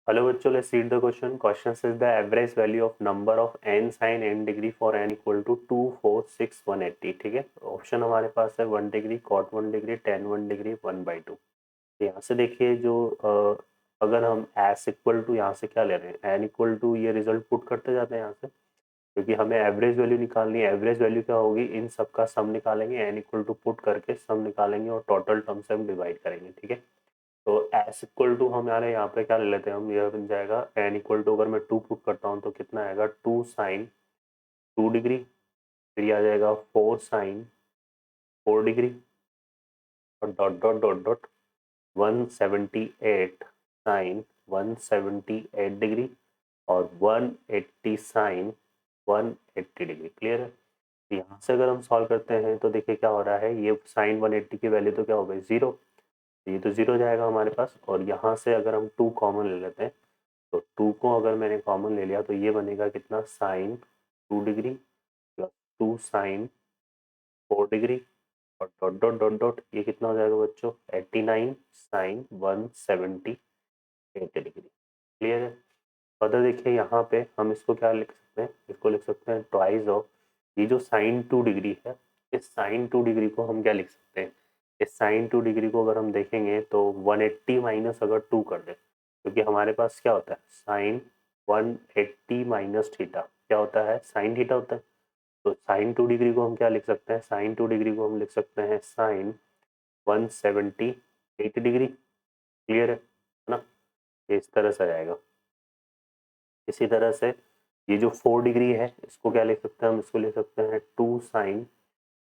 Hello बच्चों, let's read the question. Question says the average value of number of n sin n degree for n equal to 2, 4, 6, 180. ठीक है, option हमारे पास है 1 degree, cot 1 degree, tan 1 degree, 1/2. यहाँ से देखिए जो अगर हम s इक्वल टू यहाँ से क्या ले रहे हैं, n इक्वल टू ये रिजल्ट पुट करते जाते हैं यहाँ से, क्योंकि हमें एवरेज वैल्यू निकालनी है. एवरेज वैल्यू क्या होगी, इन सब का सम निकालेंगे, n इक्वल टू पुट करके सम निकालेंगे और टोटल टर्म से हम डिवाइड करेंगे. ठीक है, तो एस इक्वल टू हमारे यहाँ पे क्या ले लेते हैं हम, यह बन जाएगा एन इक्वल टू, अगर मैं 2 पुट करता हूँ तो कितना आएगा 2 साइन 2 डिग्री, फिर ये आ जाएगा 4 साइन 4 डिग्री और dot dot dot dot 178 sine 178 degree और 180 साइन 180 डिग्री. क्लियर है. यहाँ से अगर हम सॉल्व करते हैं तो देखिए क्या हो रहा है, ये साइन 180 की वैल्यू तो क्या हो गई 0, ये तो 0 जाएगा हमारे पास. और यहाँ से अगर हम 2 कॉमन ले लेते हैं तो 2 को अगर मैंने कॉमन ले लिया तो ये बनेगा कितना, sine 2 degree plus 2 sine 4 degree और डॉट डॉट डॉट डॉट ये कितना हो जाएगा बच्चों, 89 साइन 178 डिग्री. क्लियर है. फर्दर देखिए यहाँ पे हम इसको क्या लिख सकते हैं, इसको लिख सकते हैं ट्वाइस ऑफ ये जो साइन 2 डिग्री है, इस साइन 2 डिग्री को हम क्या लिख सकते हैं, इस साइन 2 डिग्री को अगर हम देखेंगे तो 180 माइनस अगर 2 कर दें, क्योंकि हमारे पास क्या होता है साइन 180 माइनस थीटा क्या होता है, साइन थीटा होता है. तो साइन 2 डिग्री को हम क्या लिख सकते हैं, साइन 2 डिग्री को हम लिख सकते हैं साइन 178 डिग्री. क्लियर है ना. ये इस तरह से आ जाएगा. इसी तरह से ये जो 4 डिग्री है इसको क्या लिख सकते हैं हम, इसको लिख सकते हैं 2 साइन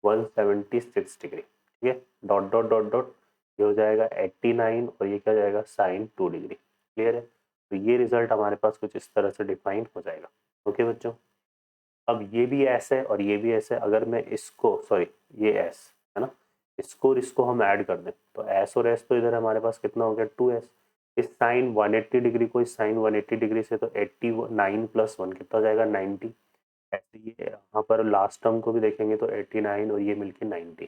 176 डिग्री. ठीक है, डॉट डॉट डॉट डॉट ये हो जाएगा 89 और ये क्या हो जाएगा साइन 2 डिग्री. क्लियर है. तो ये रिजल्ट हमारे पास कुछ इस तरह से डिफाइन हो जाएगा. ओके बच्चों, अब ये भी एस है और ये भी एस है. अगर मैं इसको सॉरी ये एस है ना, इसको और इसको हम ऐड कर दें तो एस और एस तो इधर हमारे पास कितना हो गया 2s. इस साइन 180 डिग्री को इस साइन 180 डिग्री से तो 89 प्लस 1 कितना हो जाएगा 90. ऐसे ये यहाँ पर लास्ट टर्म को भी देखेंगे तो 89 और ये मिलके 90.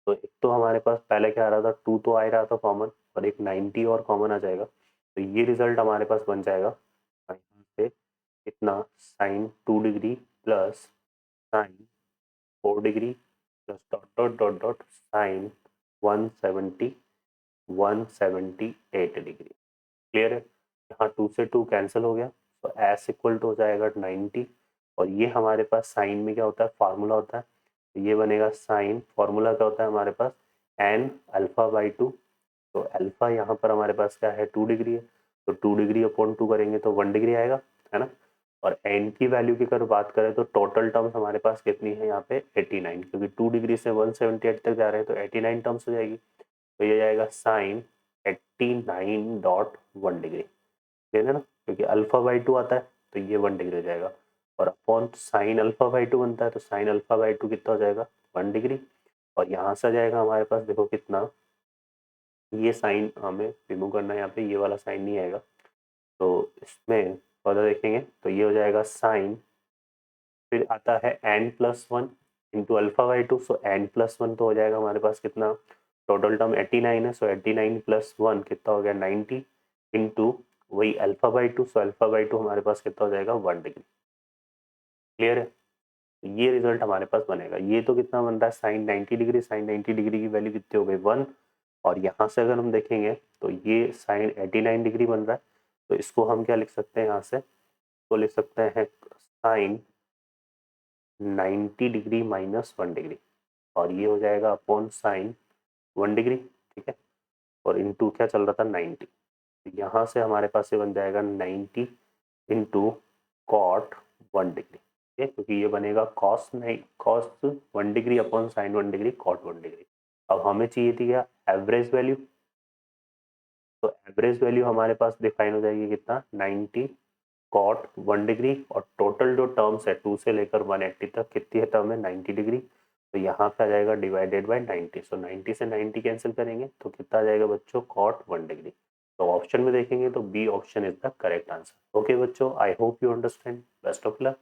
तो एक तो हमारे पास पहले क्या आ रहा था 2 तो आ ही रहा था कॉमन और एक 90 और कॉमन आ जाएगा. तो ये रिजल्ट हमारे पास बन जाएगा यहाँ से कितना, sine 2 degree plus sine 4 degree plus dot dot dot dot sine 178 degree. Clear है. यहाँ 2 से 2 कैंसिल हो गया तो एस इक्वल टू हो जाएगा 90 और ये हमारे पास साइन में क्या होता है फार्मूला होता है, तो ये बनेगा साइन फार्मूला क्या होता है हमारे पास एन अल्फा बाई 2. तो अल्फा यहाँ पर हमारे पास क्या है 2 डिग्री है, तो 2 डिग्री अपॉन 2 करेंगे तो 1 डिग्री आएगा, है ना. और एन की वैल्यू की अगर बात करें तो टोटल टर्म्स हमारे पास कितनी है यहाँ पे 89, क्योंकि 2 डिग्री से 178 तक जा रहे हैं तो 89 टर्म्स हो जाएगी. तो ये जाएगा साइन 89.1 डिग्री. ठीक है ना, क्योंकि अल्फा बाई 2 आता है तो ये 1 डिग्री हो जाएगा और अपॉन साइन अल्फा बाई 2 बनता है तो साइन अल्फा बाई 2 कितना हो जाएगा 1 डिग्री. और यहाँ से आ जाएगा हमारे पास देखो कितना, ये साइन हमें रिमूव करना है, यहाँ पे ये वाला साइन नहीं आएगा. तो इसमें फर्दर देखेंगे तो ये हो जाएगा साइन, फिर आता है n plus one into alpha by 2. So n plus one तो हो जाएगा हमारे पास कितना, टोटल टर्म 89 है सो 89 प्लस वन कितना हो गया 90 इंटू वही alpha by 2. So alpha by 2 हमारे पास कितना हो जाएगा 1 डिग्री. क्लियर है. ये रिजल्ट हमारे पास बनेगा. ये तो कितना बन रहा है साइन 90 डिग्री, साइन 90 डिग्री की वैल्यू कितनी हो गई 1. और यहाँ से अगर हम देखेंगे तो ये साइन 89 डिग्री बन रहा है. तो इसको हम क्या लिख सकते हैं यहाँ से, तो लिख सकते हैं साइन 90 डिग्री माइनस 1 डिग्री और ये हो जाएगा अपॉन साइन 1 डिग्री. ठीक है, और इनटू क्या चल रहा था 90. यहाँ से हमारे पास ये बन जाएगा 90 इंटू कॉट 1 डिग्री. ठीक है, क्योंकि ये बनेगा कॉस नहीं cos 1 degree upon sine 1 degree cot 1 degree. अब हमें चाहिए थी क्या एवरेज वैल्यू, तो एवरेज वैल्यू हमारे पास डिफाइन हो जाएगी कितना 90 कॉट 1 डिग्री और टोटल जो टर्म्स है 2 से लेकर 180 तक कितनी है टर्म है 90 डिग्री. तो यहाँ पे आ जाएगा डिवाइडेड बाय 90. सो 90 से 90 कैंसिल करेंगे तो कितना आ जाएगा बच्चों कॉट 1 डिग्री. तो ऑप्शन में देखेंगे तो B option is the correct answer. Okay बच्चों, I hope you understand. Best of luck.